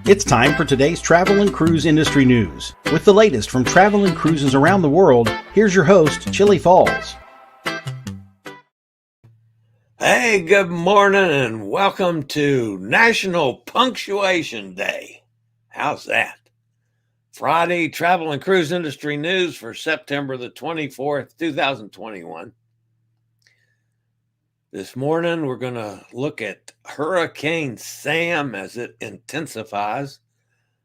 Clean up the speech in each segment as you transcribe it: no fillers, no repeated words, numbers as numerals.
It's time for today's travel and cruise industry news. With the latest from travel and cruises around the world, here's your host, Chillie Falls. Hey, good morning and welcome to National Punctuation Day. How's that? Friday travel and cruise industry news for September the 24th, 2021. This morning, we're going to look at Hurricane Sam as it intensifies.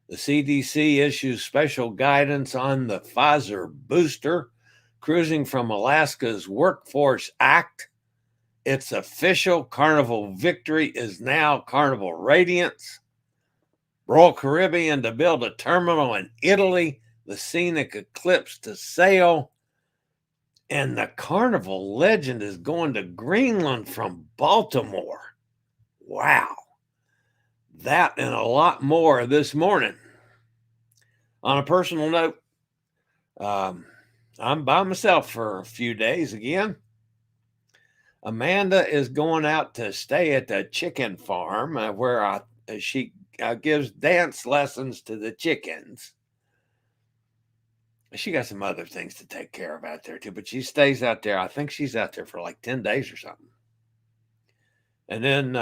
The CDC issues special guidance on the Pfizer booster. Cruising from Alaska's Workforce Act. It's official. Carnival Victory is now Carnival Radiance. Royal Caribbean to build a terminal in Italy. The Scenic Eclipse to sail. And the Carnival Legend is going to Greenland from Baltimore. Wow. That and a lot more this morning. On a personal note, I'm by myself for a few days again. Amanda is going out to stay at the chicken farm where she gives dance lessons to the chickens. She got some other things to take care of out there too, but she stays out there. I think she's out there for like 10 days or something. And then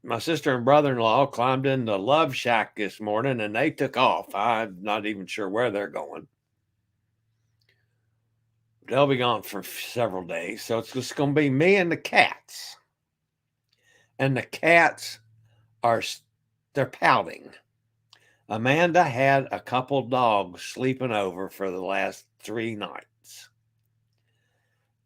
my sister and brother-in-law climbed into Love Shack this morning and they took off. I'm not even sure where they're going. They'll be gone for several days. So it's just going to be me and the cats. And the cats they're pouting. Amanda had a couple dogs sleeping over for the last 3 nights.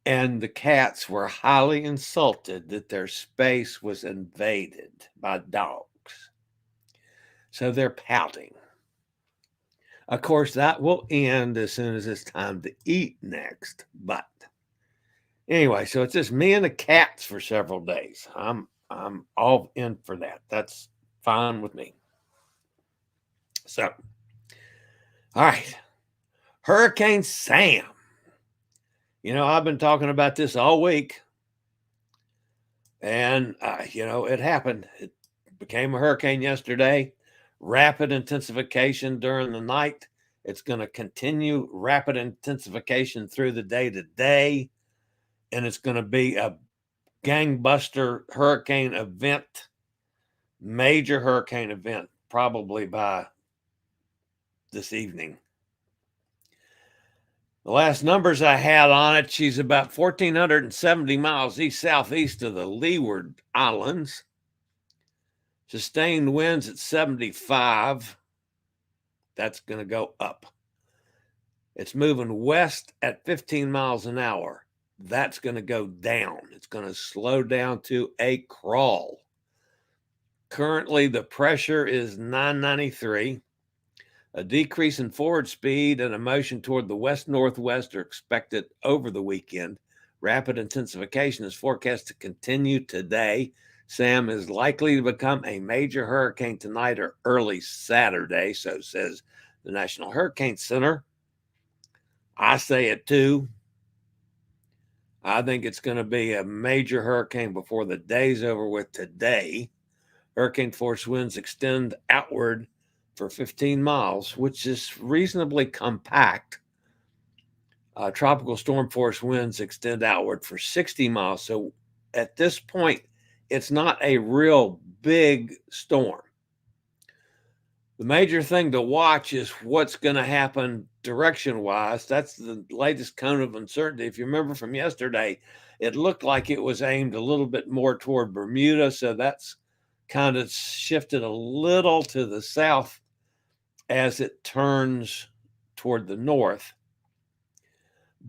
And the cats were highly insulted that their space was invaded by dogs. So they're pouting. Of course, that will end as soon as it's time to eat next. But anyway, so it's just me and the cats for several days. I'm all in for that. That's fine with me. So, all right. Hurricane Sam. You know, I've been talking about this all week. And, it happened. It became a hurricane yesterday. Rapid intensification during the night. It's going to continue rapid intensification through the day today. And it's going to be a gangbuster hurricane event, major hurricane event, probably by this evening. The last numbers I had on it, she's about 1,470 miles east-southeast of the Leeward Islands. Sustained winds at 75. That's going to go up. It's moving west at 15 miles an hour. That's going to go down. It's going to slow down to a crawl. Currently, the pressure is 993. A decrease in forward speed and a motion toward the west-northwest are expected over the weekend. Rapid intensification is forecast to continue today. Sam is likely to become a major hurricane tonight or early Saturday, so says the National Hurricane Center. I say it too. I think it's going to be a major hurricane before the day's over with today. Hurricane force winds extend outward for 15 miles, which is reasonably compact. Tropical storm force winds extend outward for 60 miles. So at this point, it's not a real big storm. The major thing to watch is what's going to happen direction-wise. That's the latest cone of uncertainty. If you remember from yesterday, it looked like it was aimed a little bit more toward Bermuda. So that's kind of shifted a little to the south as it turns toward the north.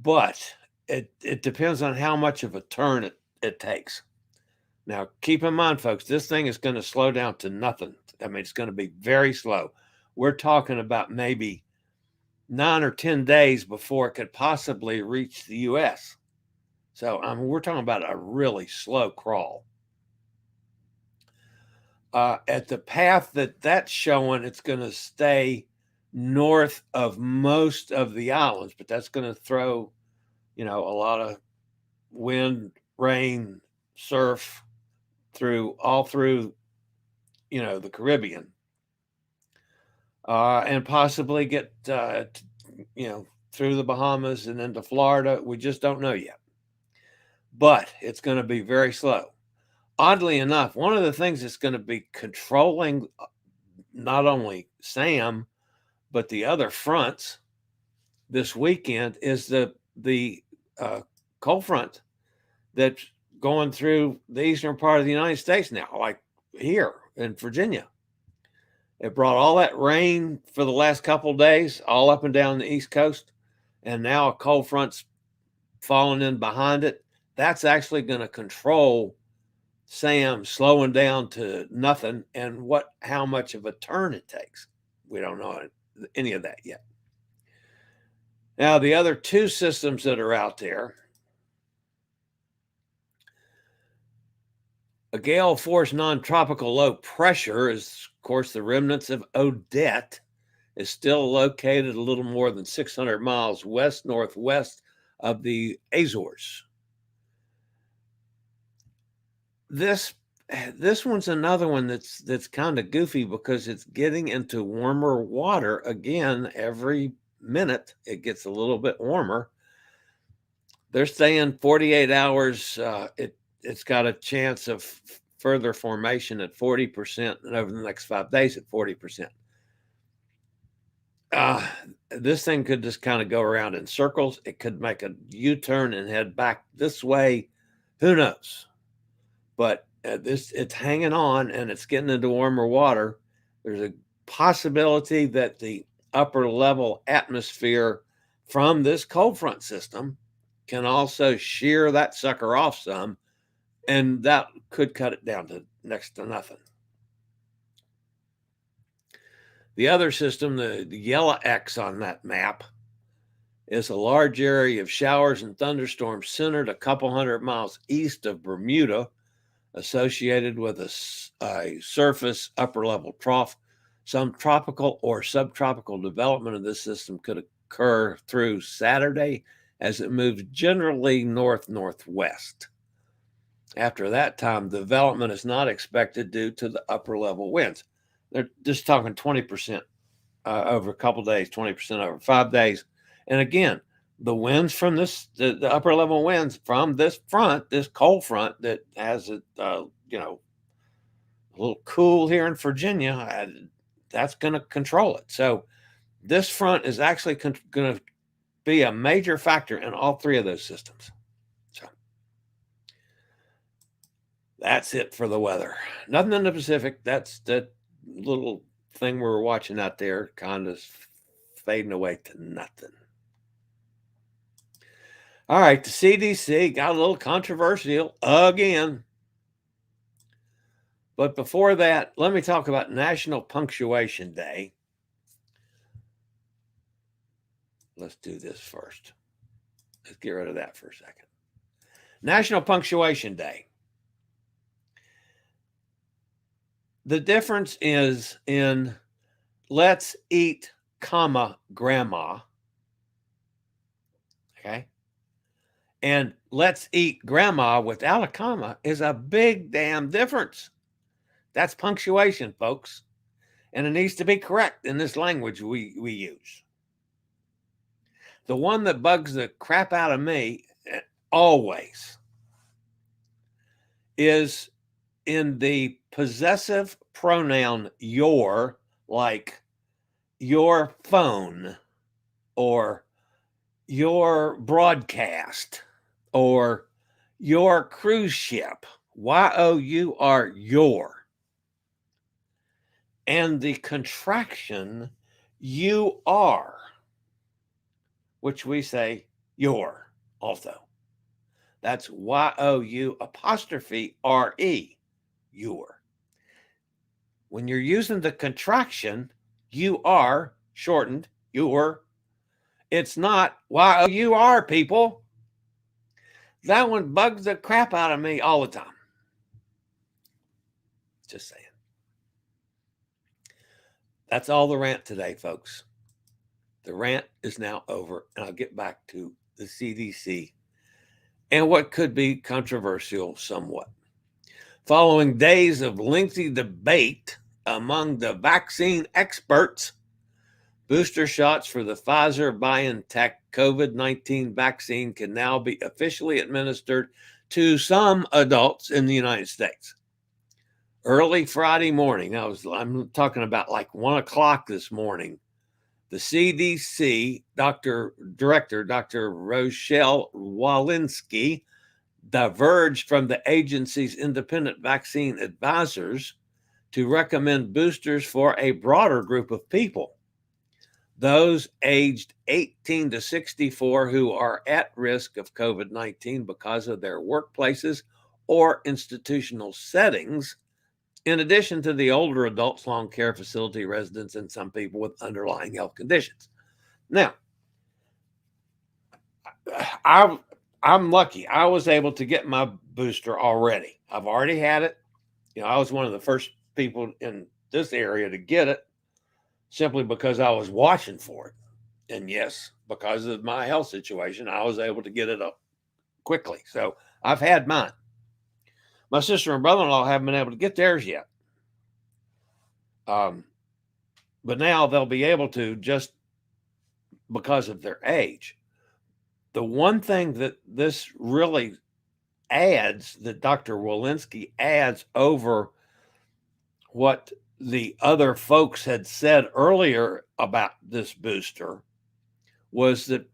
But it depends on how much of a turn it takes. Now, keep in mind, folks, this thing is going to slow down to nothing. I mean, it's going to be very slow. We're talking about maybe 9 or 10 days before it could possibly reach the U.S. So, we're talking about a really slow crawl. At the path that's showing, it's going to stay north of most of the islands, but that's going to throw, a lot of wind, rain, surf all through, the Caribbean. and possibly get, through the Bahamas and into Florida. We just don't know yet. But it's going to be very slow. Oddly enough, one of the things that's going to be controlling not only Sam, but the other fronts this weekend is the cold front that's going through the eastern part of the United States now, like here in Virginia. It brought all that rain for the last couple of days, all up and down the East Coast, and now a cold front's falling in behind it. That's actually going to control Sam slowing down to nothing, and how much of a turn it takes. We don't know any of that yet. Now, the other two systems that are out there, a gale force non-tropical low pressure is, of course, the remnants of Odette, is still located a little more than 600 miles west-northwest of the Azores. This one's another one that's kind of goofy because it's getting into warmer water again. Every minute it gets a little bit warmer. They're saying 48 hours. It's got a chance of further formation at 40%, and over the next 5 days at 40%. This thing could just kind of go around in circles. It could make a U-turn and head back this way. Who knows? But it's hanging on, and it's getting into warmer water. There's a possibility that the upper level atmosphere from this cold front system can also shear that sucker off some, and that could cut it down to next to nothing. The other system, the yellow X on that map, is a large area of showers and thunderstorms centered a couple hundred miles east of Bermuda, associated with a surface upper level trough. Some tropical or subtropical development of this system could occur through Saturday as it moves generally north-northwest. After that time, development is not expected due to the upper level winds. They're just talking 20% over a couple of days, 20% over 5 days. And again, the winds from the upper level winds from this front, this cold front that has it, a little cool here in Virginia, that's going to control it. So this front is actually going to be a major factor in all three of those systems. So that's it for the weather. Nothing in the Pacific. That's the little thing we were watching out there, kind of fading away to nothing. All right, the CDC got a little controversial again. But before that, let me talk about National Punctuation Day. Let's do this first. Let's get rid of that for a second. National Punctuation Day. The difference is in let's eat, comma, grandma. Okay? And let's eat grandma without a comma is a big damn difference. That's punctuation, folks. And it needs to be correct in this language we use. The one that bugs the crap out of me always is in the possessive pronoun your, like your phone or your broadcast or your cruise ship. Y-O-U-R, your. And the contraction you are, which we say your also. That's Y-O-U apostrophe R-E, your. When you're using the contraction, you are shortened, your. It's not Y-O-U-R, people. That one bugs the crap out of me all the time. Just saying. That's all the rant today, folks. The rant is now over, and I'll get back to the CDC and what could be controversial somewhat. Following days of lengthy debate among the vaccine experts, Booster shots for the Pfizer BioNTech COVID-19 vaccine can now be officially administered to some adults in the United States. Early Friday morning, I'm talking about like 1 o'clock this morning, the CDC Director, Dr. Rochelle Walensky, diverged from the agency's independent vaccine advisors to recommend boosters for a broader group of people. Those aged 18 to 64 who are at risk of COVID-19 because of their workplaces or institutional settings, in addition to the older adults, long care facility residents, and some people with underlying health conditions. Now, I'm lucky. I was able to get my booster already. I've already had it. I was one of the first people in this area to get it simply because I was watching for it. And yes, because of my health situation, I was able to get it up quickly. So I've had mine. My sister and brother-in-law haven't been able to get theirs yet. But now they'll be able to, just because of their age. The one thing that this really adds, that Dr. Walensky adds over what the other folks had said earlier about this booster, was that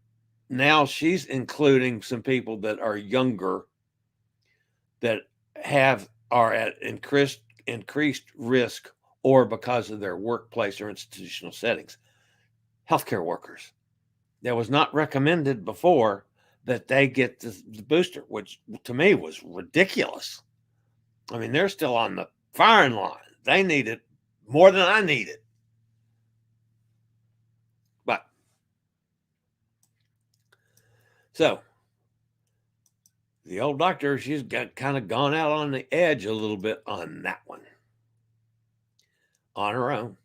now she's including some people that are younger that are at increased risk, or because of their workplace or institutional settings. Healthcare workers. That was not recommended before that they get the booster, which to me was ridiculous. I mean, they're still on the firing line. They need it more than I need it. But so the old doctor, she's kind of gone out on the edge a little bit on that one. On her own.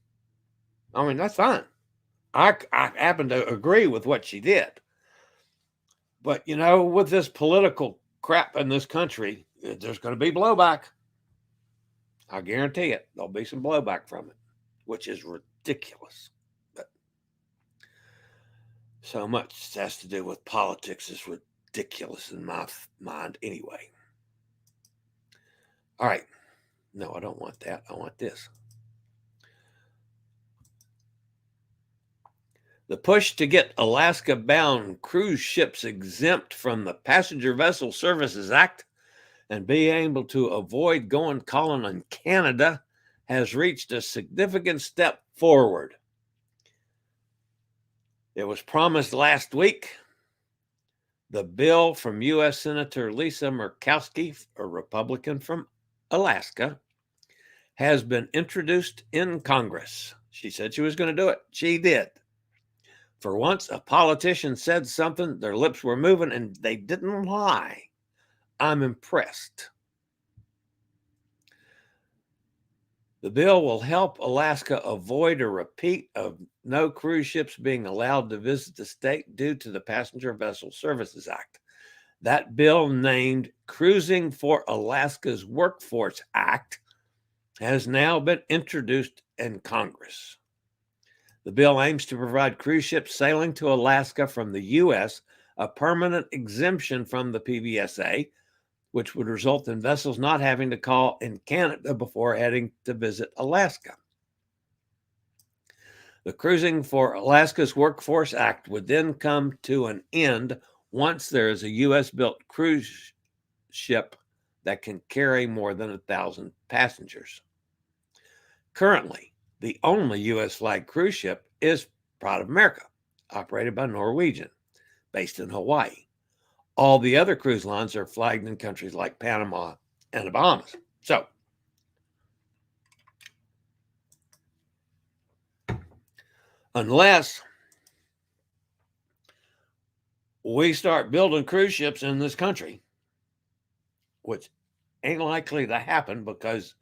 I mean, that's fine. I happen to agree with what she did. But, with this political crap in this country, there's going to be blowback. I guarantee it. There'll be some blowback from it, which is ridiculous. But so much has to do with politics is ridiculous in my mind anyway. All right. No, I don't want that. I want this. The push to get Alaska-bound cruise ships exempt from the Passenger Vessel Services Act and be able to avoid going calling on Canada has reached a significant step forward. It was promised last week. The bill from U.S. Senator Lisa Murkowski, a Republican from Alaska, has been introduced in Congress. She said she was going to do it. She did. For once, a politician said something, their lips were moving, and they didn't lie. I'm impressed. The bill will help Alaska avoid a repeat of no cruise ships being allowed to visit the state due to the Passenger Vessel Services Act. That bill, named Cruising for Alaska's Workforce Act, has now been introduced in Congress. The bill aims to provide cruise ships sailing to Alaska from the U.S. a permanent exemption from the PVSA, which would result in vessels not having to call in Canada before heading to visit Alaska. The Cruising for Alaska's Workforce Act would then come to an end once there is a U.S.-built cruise ship that can carry more than 1,000 passengers. Currently, the only U.S. flagged cruise ship is Pride of America, operated by Norwegian, based in Hawaii. All the other cruise lines are flagged in countries like Panama and the Bahamas. So, unless we start building cruise ships in this country, which ain't likely to happen because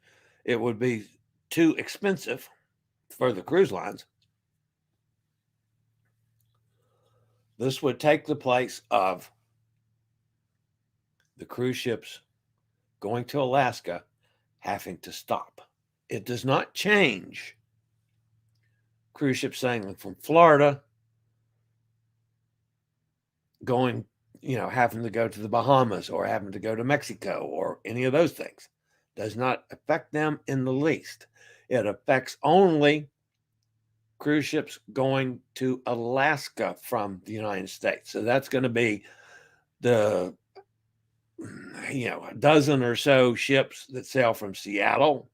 it would be too expensive for the cruise lines, this would take the place of the cruise ships going to Alaska having to stop. It does not change cruise ship sailing from Florida going, having to go to the Bahamas or having to go to Mexico or any of those things. Does not affect them in the least. It affects only cruise ships going to Alaska from the United States. So that's going to be the, a dozen or so ships that sail from Seattle.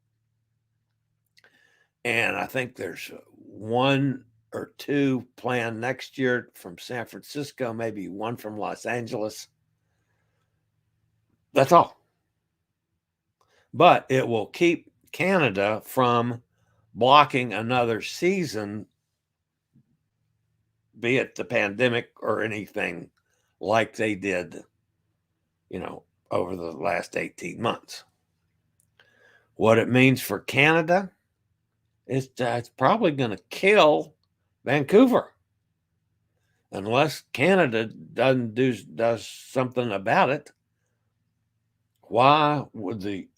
And I think there's one or two planned next year from San Francisco, maybe one from Los Angeles. That's all. But it will keep Canada from blocking another season, be it the pandemic or anything like they did, over the last 18 months. What it means for Canada is it's probably going to kill Vancouver unless Canada does something about it. Why would the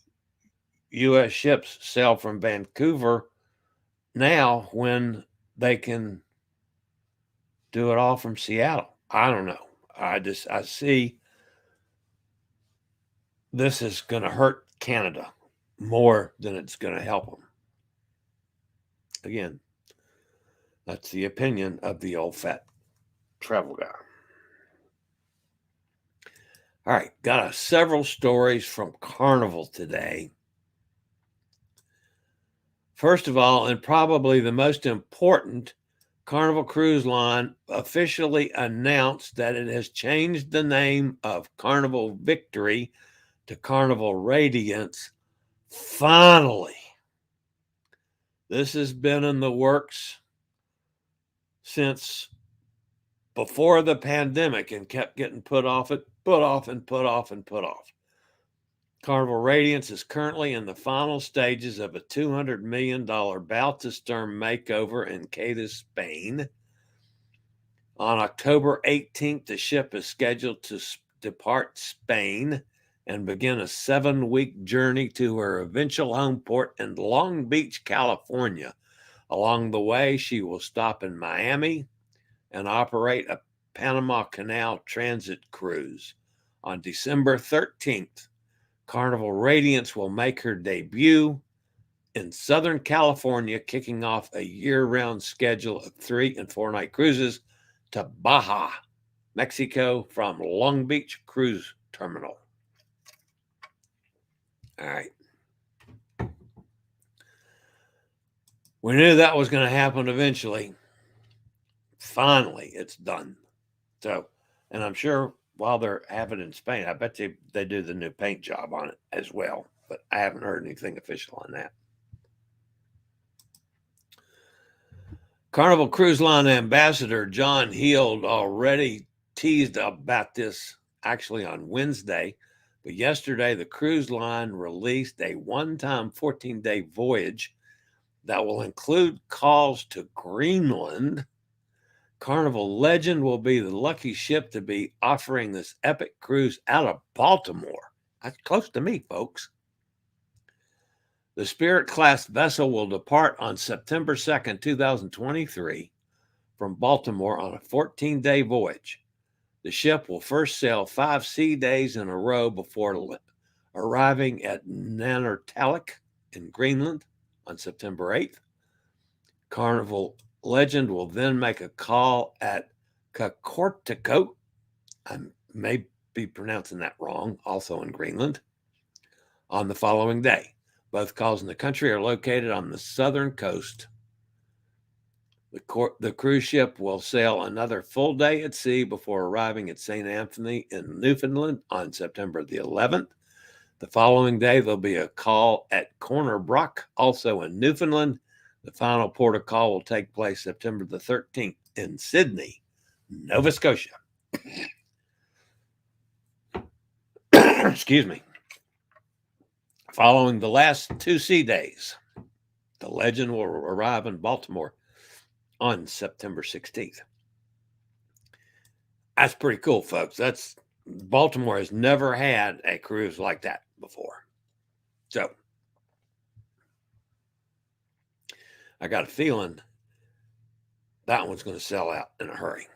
U.S. ships sail from Vancouver now when they can do it all from Seattle? I don't know. I see this is going to hurt Canada more than it's going to help them. Again, that's the opinion of the old fat travel guy. All right, got several stories from Carnival today. First of all, and probably the most important, Carnival Cruise Line officially announced that it has changed the name of Carnival Victory to Carnival Radiance. Finally. This has been in the works since before the pandemic and kept getting put off. Carnival Radiance is currently in the final stages of a $200 million Baltisturm makeover in Cádiz, Spain. On October 18th, the ship is scheduled to depart Spain and begin a 7-week journey to her eventual home port in Long Beach, California. Along the way, she will stop in Miami and operate a Panama Canal transit cruise. On December 13th, Carnival Radiance will make her debut in Southern California, kicking off a year-round schedule of 3- and 4-night cruises to Baja, Mexico from Long Beach Cruise Terminal. All right. We knew that was going to happen eventually. Finally, it's done. So, and I'm sure while they're having it in Spain, I bet they do the new paint job on it as well. But I haven't heard anything official on that. Carnival Cruise Line Ambassador John Heald already teased about this actually on Wednesday. But yesterday, the cruise line released a one-time 14-day voyage that will include calls to Greenland. Carnival Legend will be the lucky ship to be offering this epic cruise out of Baltimore. That's close to me, folks. The Spirit-class vessel will depart on September 2nd, 2023 from Baltimore on a 14-day voyage. The ship will first sail 5 sea days in a row before arriving at Nanortalik in Greenland on September 8th. Carnival Legend will then make a call at Kakortiko, I may be pronouncing that wrong, also in Greenland, on the following day. Both calls in the country are located on the southern coast. The cruise ship will sail another full day at sea before arriving at St. Anthony in Newfoundland on September the 11th. The following day, there'll be a call at Corner Brock, also in Newfoundland. The final port of call will take place September the 13th in Sydney, Nova Scotia. Excuse me. Following the last 2 sea days, the Legend will arrive in Baltimore on September 16th. That's pretty cool, folks. Baltimore has never had a cruise like that before. So I got a feeling that one's going to sell out in a hurry.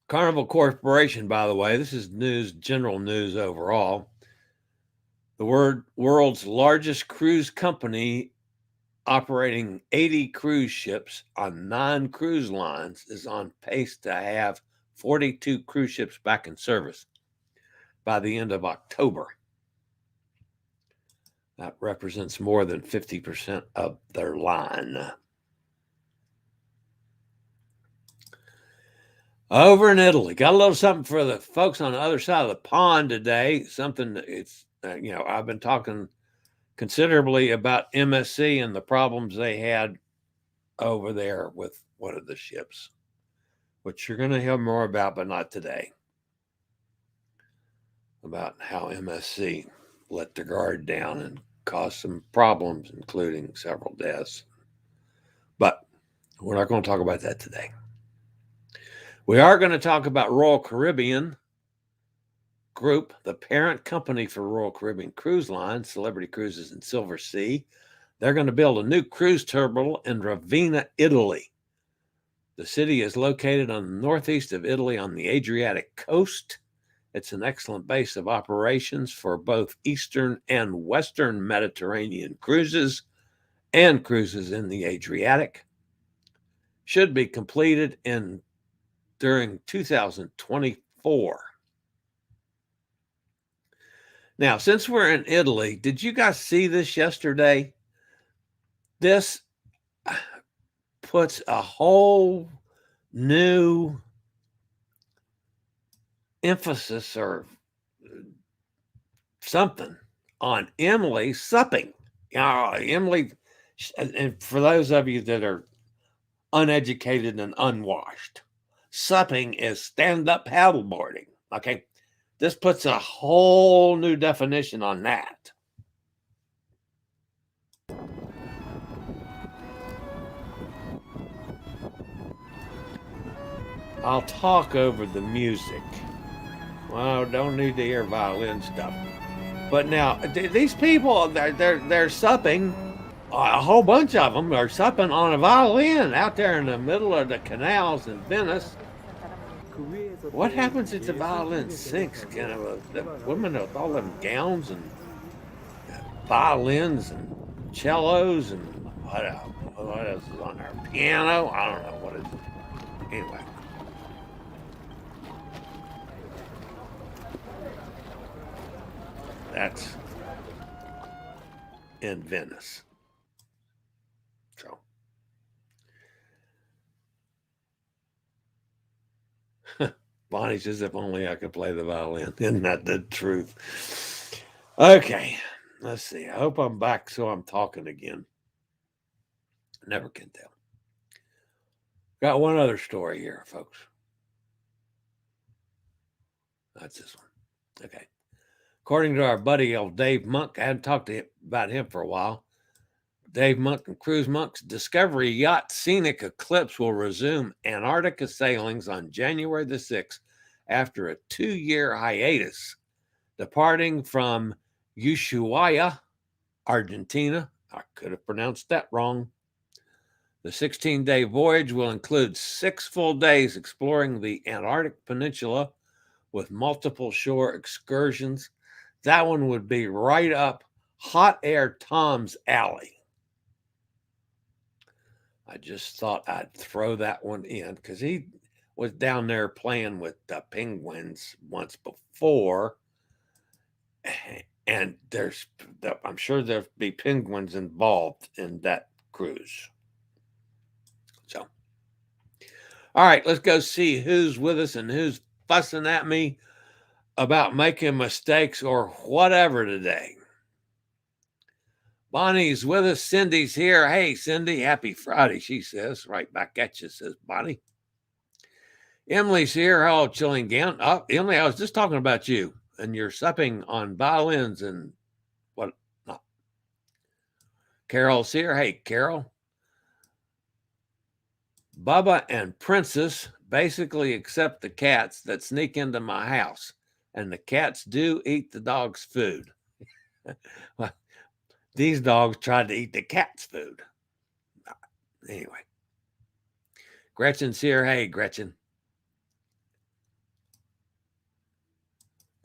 Carnival Corporation, by the way, this is news, general news overall. The world's largest cruise company, operating 80 cruise ships on 9 cruise lines, is on pace to have 42 cruise ships back in service by the end of October. That represents more than 50% of their line. Over in Italy, got a little something for the folks on the other side of the pond today. Something that it's, I've been talking considerably about MSC and the problems they had over there with one of the ships, which you're going to hear more about, but not today. About how MSC let their guard down and caused some problems, including several deaths. But we're not going to talk about that today. We are going to talk about Royal Caribbean Group, the parent company for Royal Caribbean Cruise Line, Celebrity Cruises and Silver Sea. They're going to build a new cruise terminal in Ravenna, Italy. The city is located on the northeast of Italy on the Adriatic coast. It's an excellent base of operations for both Eastern and Western Mediterranean cruises and cruises in the Adriatic. Should be completed during 2024. Now, since we're in Italy, did you guys see this yesterday? This puts a whole new emphasis or something on Emily supping. Emily, and for those of you that are uneducated and unwashed, supping is stand-up paddleboarding. Okay, this puts a whole new definition on that. I'll talk over the music. Well, don't need to hear violin stuff. But now, these people, they're supping. A whole bunch of them are supping on a violin out there in the middle of the canals in Venice. What happens if the violin sinks? The women with all them gowns and violins and cellos and what else is on there? Piano? I don't know what it is. Anyway. That's in Venice. So, Bonnie says, if only I could play the violin. Isn't that the truth? Okay, let's see. I hope I'm back so I'm talking again. Never can tell. Got one other story here, folks. That's this one. Okay. According to our buddy old Dave Monk, I hadn't talked about him for a while. Dave Monk and Cruise Monk's Discovery yacht Scenic Eclipse will resume Antarctica sailings on January the 6th after a 2-year hiatus, departing from Ushuaia, Argentina. I could have pronounced that wrong. The 16-day voyage will include 6 full days exploring the Antarctic Peninsula with multiple shore excursions. That one would be right up Hot Air Tom's alley. I just thought I'd throw that one in because he was down there playing with the penguins once before. And I'm sure there'll be penguins involved in that cruise. So, all right, let's go see who's with us and who's fussing at me about making mistakes or whatever today. Bonnie's with us. Cindy's here. Hey, Cindy, happy Friday, she says. Right back at you, says Bonnie. Emily's here. Hello, Chillie again. Oh, Emily, I was just talking about you and your supping on violins and what not. Carol's here. Hey, Carol. Bubba and Princess basically accept the cats that sneak into my house, and the cats do eat the dog's food. Well, these dogs tried to eat the cat's food. Anyway, Gretchen's here. Hey, Gretchen.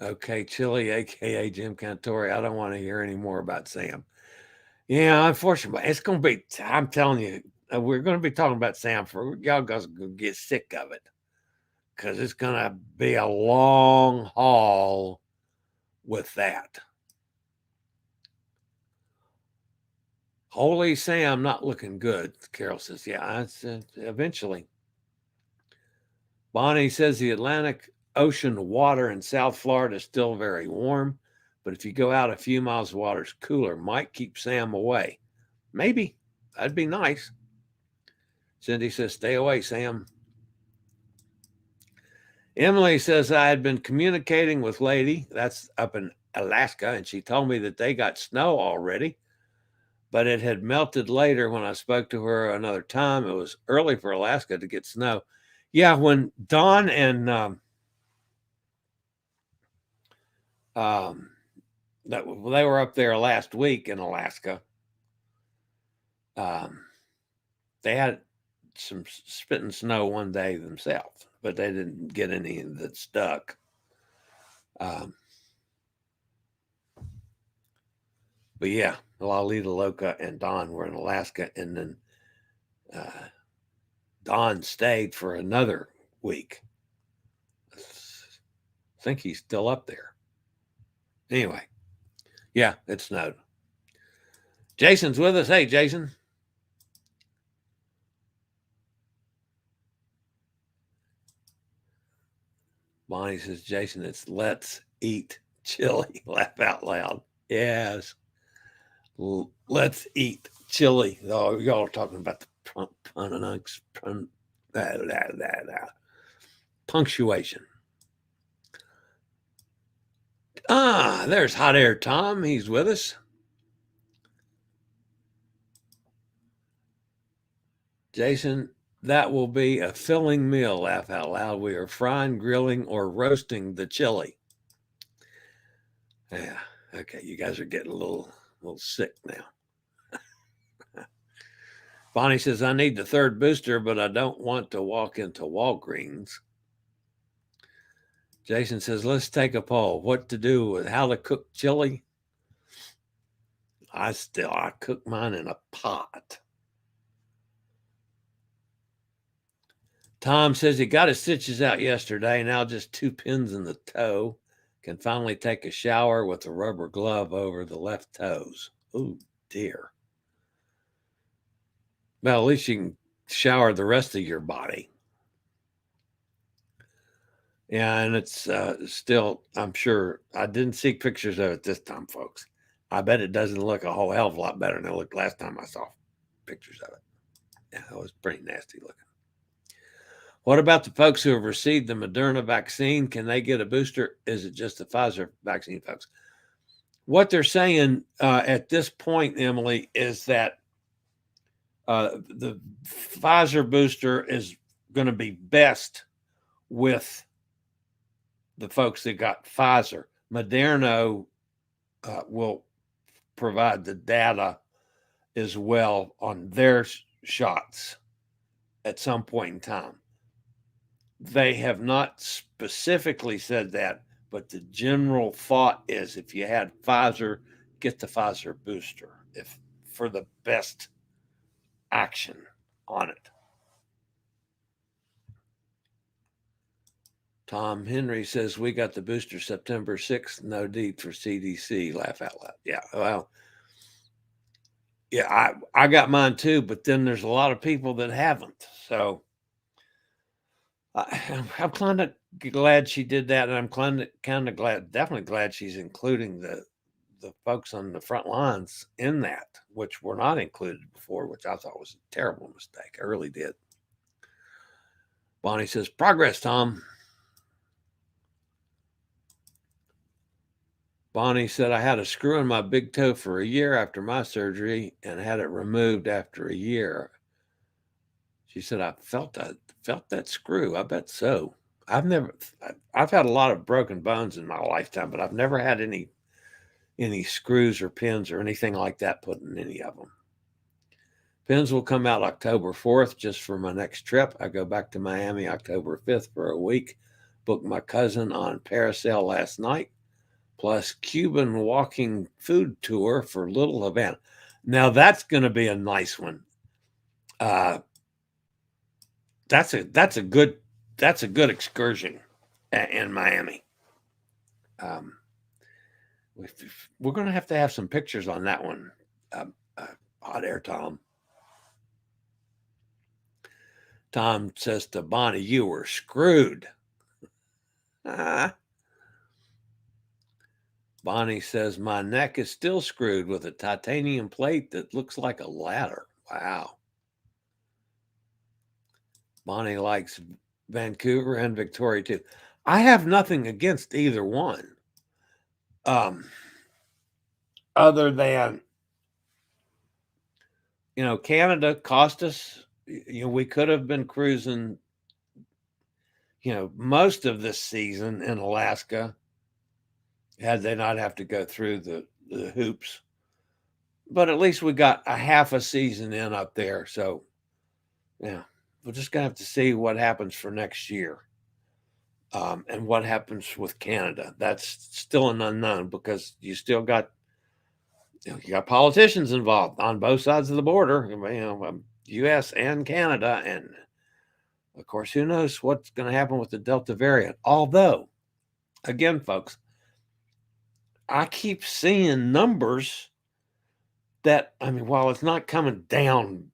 Okay, Chillie, a.k.a. Jim Cantori. I don't want to hear any more about Sam. Yeah, unfortunately, it's going to be, I'm telling you, we're going to be talking about Sam for, y'all guys going to get sick of it. Because it's going to be a long haul with that. Holy Sam, not looking good, Carol says. Yeah, it's, eventually. Bonnie says the Atlantic Ocean water in South Florida is still very warm, but if you go out a few miles, the water's cooler. Might keep Sam away. Maybe. That'd be nice. Cindy says, stay away, Sam. Emily says, I had been communicating with Lady, that's up in Alaska, and she told me that they got snow already, but it had melted later when I spoke to her another time. It was early for Alaska to get snow. Yeah, when Dawn and they were up there last week in Alaska, they had some spitting snow one day themselves, but they didn't get any that stuck. But yeah, Lalita Loca and Don were in Alaska, and then Don stayed for another week. I think he's still up there. Anyway, yeah, it snowed. Jason's with us. Hey, Jason. Bonnie says, Jason, it's let's eat chili. Laugh out loud. Yes. Let's eat chili. Oh, y'all are talking about the punctuation. There's Hot Air Tom. He's with us. Jason, that will be a filling meal. Laugh out loud. We are frying, grilling, or roasting the chili. Yeah. Okay. You guys are getting a little sick now. Bonnie says, I need the third booster, but I don't want to walk into Walgreens. Jason says, let's take a poll. What to do with how to cook chili? I cook mine in a pot. Tom says he got his stitches out yesterday. Now just 2 pins in the toe. Can finally take a shower with a rubber glove over the left toes. Oh, dear. Well, at least you can shower the rest of your body. Yeah, and it's still, I'm sure, I didn't see pictures of it this time, folks. I bet it doesn't look a whole hell of a lot better than it looked last time I saw pictures of it. Yeah, it was pretty nasty looking. What about the folks who have received the Moderna vaccine? Can they get a booster? Is it just the Pfizer vaccine, folks? What they're saying at this point, Emily, is that the Pfizer booster is going to be best with the folks that got Pfizer. Moderna will provide the data as well on their shots at some point in time. They have not specifically said that, but the general thought is if you had Pfizer, get the Pfizer booster if for the best action on it. Tom Henry says, we got the booster September 6th. No need for CDC. Laugh out loud. Yeah, well, yeah, I got mine too, but then there's a lot of people that haven't. So I'm kind of glad she did that. And I'm kind of glad, definitely glad she's including the folks on the front lines in that, which were not included before, which I thought was a terrible mistake. I really did. Bonnie says, progress, Tom. Bonnie said, I had a screw in my big toe for a year after my surgery and had it removed after a year. She said, I felt that screw. I bet so. I've had a lot of broken bones in my lifetime, but I've never had any screws or pins or anything like that put in any of them. Pins will come out October 4th just for my next trip. I go back to Miami October 5th for a week. Booked my cousin on parasail last night, plus Cuban walking food tour for Little Havana. Now that's going to be a nice one. That's a good excursion in Miami. We're going to have some pictures on that one. Hot air Tom. Tom says to Bonnie, "You were screwed." Bonnie says, "My neck is still screwed with a titanium plate that looks like a ladder." Wow. Bonnie likes Vancouver and Victoria too. I have nothing against either one. Other than, Canada cost us, we could have been cruising, most of this season in Alaska had they not have to go through the hoops. But at least we got a half a season in up there. So, yeah, we're just going to have to see what happens for next year. And what happens with Canada. That's still an unknown because you still got, you got politicians involved on both sides of the border, U.S. and Canada. And, of course, who knows what's going to happen with the Delta variant. Although, again, folks, I keep seeing numbers that, while it's not coming down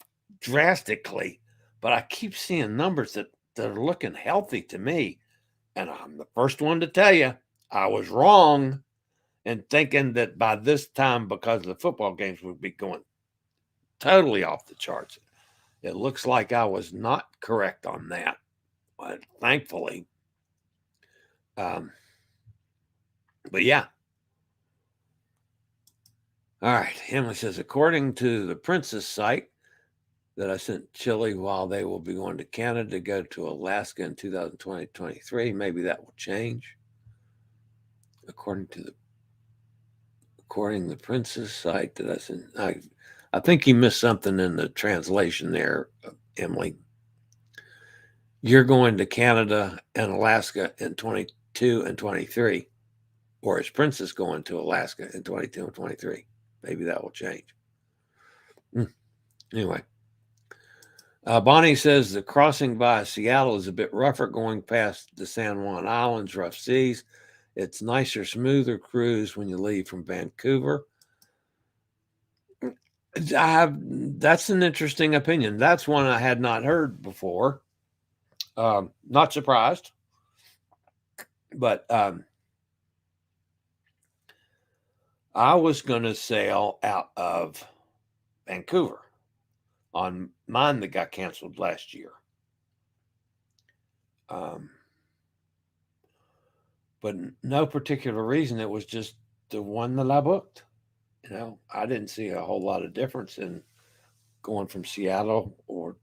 drastically, but I keep seeing numbers that are looking healthy to me. And I'm the first one to tell you, I was wrong in thinking that by this time, because the football games would be going totally off the charts. It looks like I was not correct on that, but thankfully. But yeah. All right. Emily says, according to the Princess site that I sent Chillie, while they will be going to Canada to go to Alaska in 2020-23, maybe that will change. According to the Princess site that I sent, I think you missed something in the translation there, Emily. You're going to Canada and Alaska in 22 and 23, or is Princess going to Alaska in 22 and 23? Maybe that will change. Anyway. Bonnie says the crossing by Seattle is a bit rougher going past the San Juan Islands, rough seas. It's nicer, smoother cruise when you leave from Vancouver. That's an interesting opinion. That's one I had not heard before. Not surprised. But I was going to sail out of Vancouver on mine that got canceled last year. But no particular reason. It was just the one that I booked. I didn't see a whole lot of difference in going from Seattle or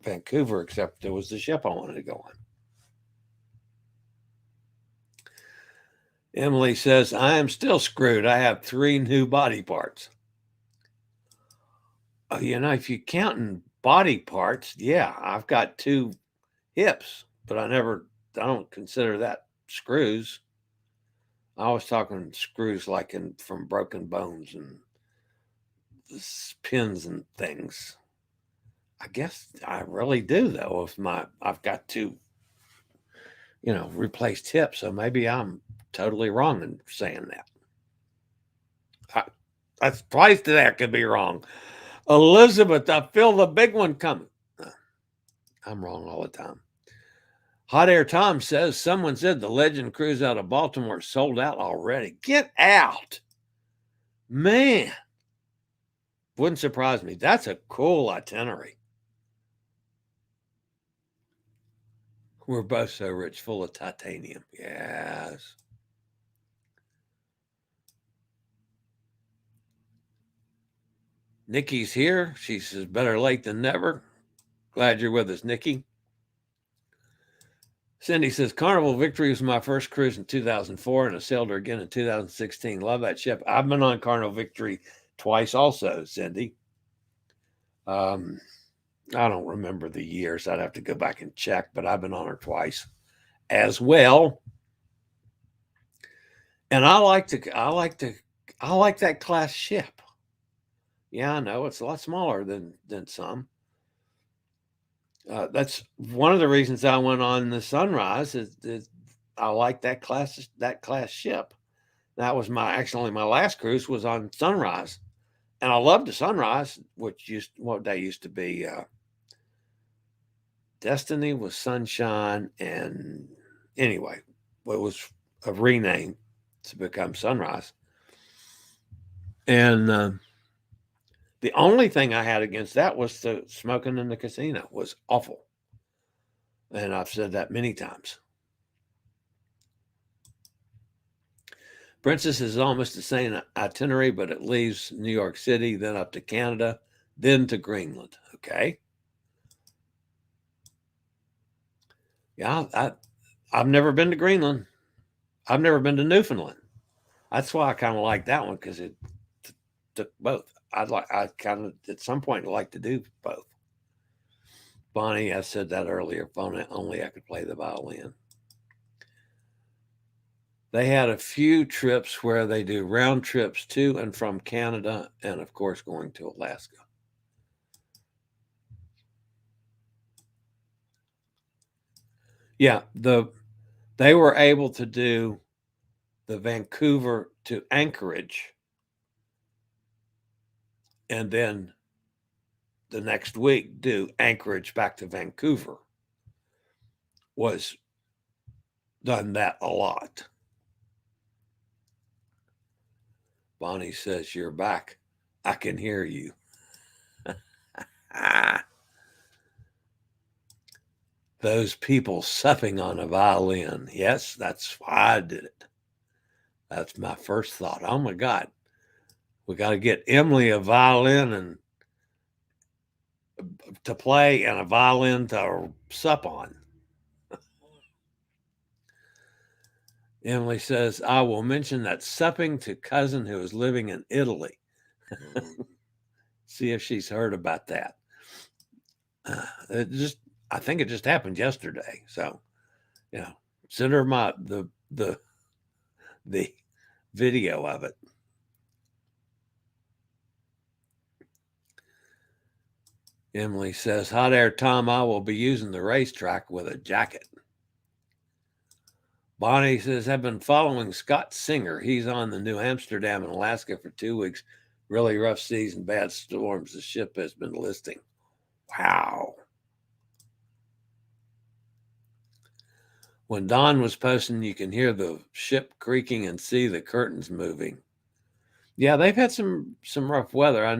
Vancouver, except there was the ship I wanted to go on. Emily says, I am still screwed. I have 3 new body parts. If you're counting body parts, yeah, I've got 2 hips, but I don't consider that screws. I was talking screws like from broken bones and pins and things. I guess I really do, though, I've got 2, replaced hips. So maybe I'm totally wrong in saying that. That's twice today I could be wrong. Elizabeth, I feel the big one coming. I'm wrong all the time. Hot Air Tom says, someone said the Legend cruise out of Baltimore sold out already. Get out. Man. Wouldn't surprise me. That's a cool itinerary. We're both so rich, full of titanium. Yes. Nikki's here. She says, better late than never. Glad you're with us, Nikki. Cindy says, Carnival Victory was my first cruise in 2004, and I sailed her again in 2016. Love that ship. I've been on Carnival Victory twice also, Cindy. I don't remember the years. I'd have to go back and check, but I've been on her twice as well. And I like that class ship. Yeah, I know it's a lot smaller than some. That's one of the reasons I went on the Sunrise is I like that class ship. That was my last cruise was on Sunrise, and I loved the Sunrise, which used to be Destiny was Sunshine, and anyway, it was a rename to become Sunrise. And the only thing I had against that was the smoking in the casino was awful. And I've said that many times. Princess is almost the same itinerary, but it leaves New York City, then up to Canada, then to Greenland. Okay. Yeah, I've never been to Greenland. I've never been to Newfoundland. That's why I kind of like that one, because it took both. I kind of at some point like to do both. Bonnie, I said that earlier. If only I could play the violin. They had a few trips where they do round trips to and from Canada, and of course going to Alaska. Yeah, they were able to do the Vancouver to Anchorage, and then the next week do Anchorage back to Vancouver. Was done that a lot. Bonnie says, "You're back. I can hear you." Those people supping on a violin. Yes, that's why I did it. That's my first thought. Oh my God, we got to get Emily a violin and to play and a violin to sup on. Emily says, "I will mention that supping to cousin who is living in Italy." See if she's heard about that. I think it just happened yesterday. So, send her the video of it. Emily says, "Hot air, Tom. I will be using the racetrack with a jacket." Bonnie says, "I've been following Scott Singer. He's on the New Amsterdam in Alaska for 2 weeks. Really rough seas and bad storms. The ship has been listing." Wow. When Don was posting, you can hear the ship creaking and see the curtains moving. Yeah, they've had some rough weather. I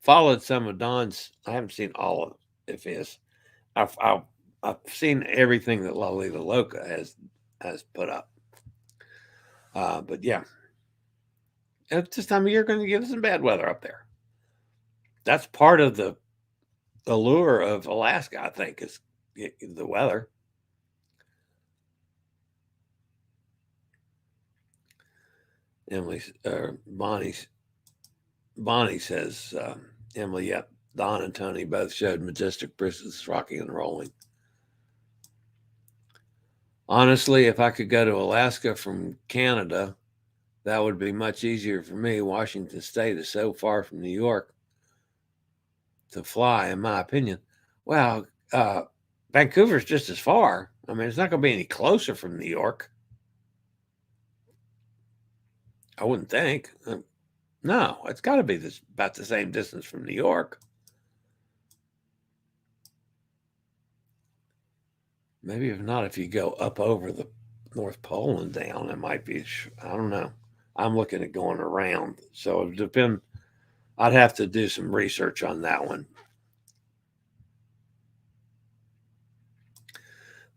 followed some of Don's. I haven't seen all of his. I've seen everything that Lolita Loca has put up. But yeah, at this time of year, going to get some bad weather up there. That's part of the allure of Alaska, I think, is the weather. Bonnie says, Emily, yep, Don and Tony both showed majestic bristlets rocking and rolling. Honestly, if I could go to Alaska from Canada, that would be much easier for me. Washington State is so far from New York to fly, in my opinion. Well, Vancouver's just as far. I mean, it's not going to be any closer from New York. I wouldn't think. No, it's got to be about the same distance from New York. Maybe if not, if you go up over the North Pole and down, it might be. I don't know. I'm looking at going around, so it depend. I'd have to do some research on that one.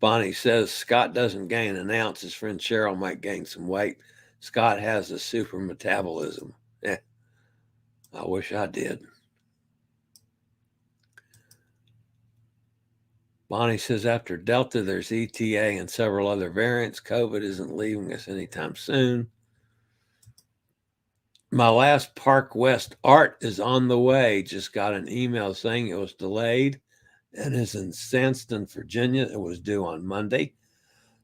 Bonnie says Scott doesn't gain an ounce. His friend Cheryl might gain some weight. Scott has a super metabolism. I wish I did. Bonnie says after Delta, there's ETA and several other variants. COVID isn't leaving us anytime soon. My last Park West art is on the way. Just got an email saying it was delayed and is in Sandston, Virginia. It was due on Monday.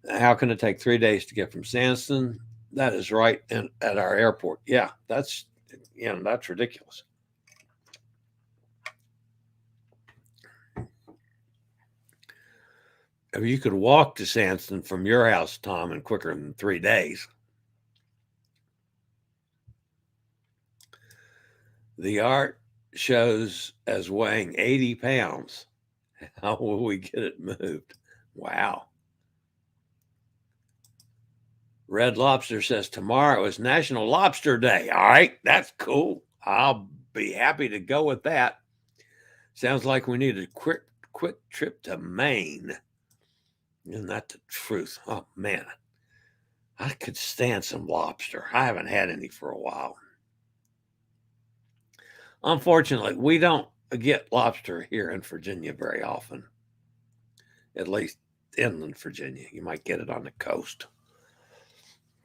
How can it take 3 days to get from Sandston? That is right at our airport. Yeah, that's ridiculous. I mean, you could walk to Sandston from your house, Tom, in quicker than 3 days. The art shows as weighing 80 pounds. How will we get it moved? Wow. Red Lobster says tomorrow is National Lobster Day. All right, that's cool. I'll be happy to go with that. Sounds like we need a quick trip to Maine. Isn't that the truth? Oh, man. I could stand some lobster. I haven't had any for a while. Unfortunately, we don't get lobster here in Virginia very often, at least inland Virginia. You might get it on the coast,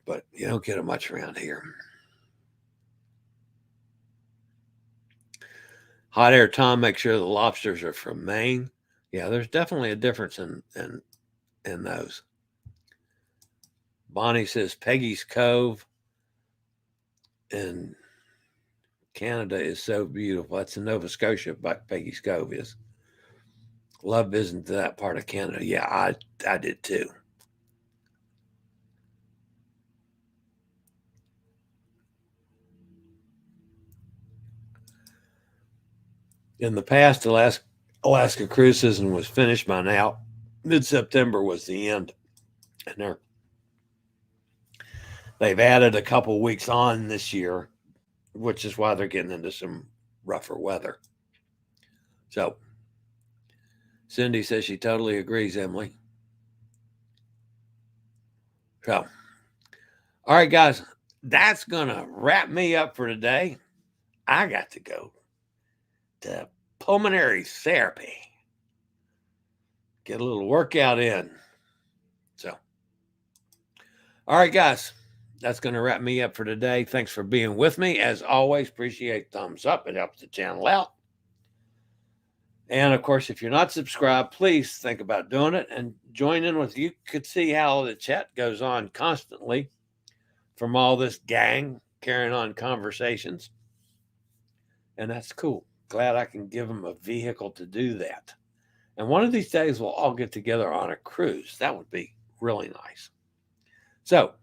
but you don't get it much around here. Hot Air Tom, make sure the lobsters are from Maine. Yeah, there's definitely a difference in those. Bonnie says Peggy's Cove in Canada is so beautiful. That's in Nova Scotia, but Peggy's Cove is. Love visiting that part of Canada. Yeah, I did too. In the past, Alaska cruise season was finished by now. Mid-September was the end. And they've added a couple weeks on this year, which is why they're getting into some rougher weather. So Cindy says she totally agrees, Emily. So, all right, guys, that's going to wrap me up for today. I got to go to pulmonary therapy, get a little workout in. So, all right, guys, that's going to wrap me up for today. Thanks for being with me. As always, appreciate thumbs up. It helps the channel out. And of course, if you're not subscribed, please think about doing it and join in with you. Could see how the chat goes on constantly from all this gang carrying on conversations. And that's cool. Glad I can give them a vehicle to do that. And one of these days, we'll all get together on a cruise. That would be really nice. So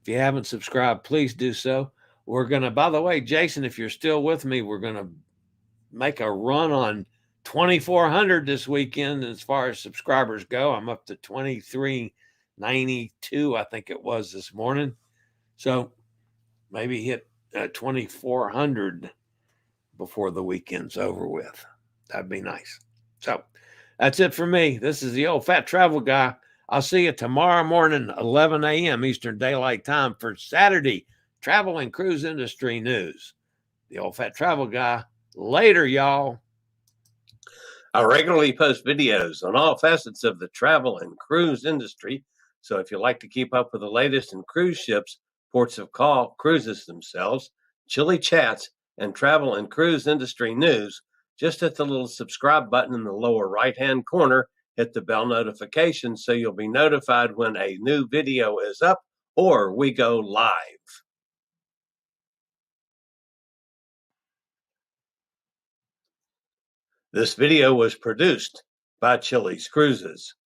if you haven't subscribed, please do so. We're going to, by the way, Jason, if you're still with me, we're going to make a run on 2,400 this weekend as far as subscribers go. I'm up to 2,392, I think it was this morning. So maybe hit 2,400 before the weekend's over with. That'd be nice. So that's it for me. This is the Old Fat Travel Guy. I'll see you tomorrow morning, 11 a.m. Eastern Daylight Time for Saturday travel and cruise industry news. The Old Fat Travel Guy. Later, y'all. I regularly post videos on all facets of the travel and cruise industry. So if you like to keep up with the latest in cruise ships, ports of call, cruises themselves, Chillie chats, and travel and cruise industry news, just hit the little subscribe button in the lower right-hand corner, hit the bell notification so you'll be notified when a new video is up or we go live. This video was produced by Chillie's Cruises.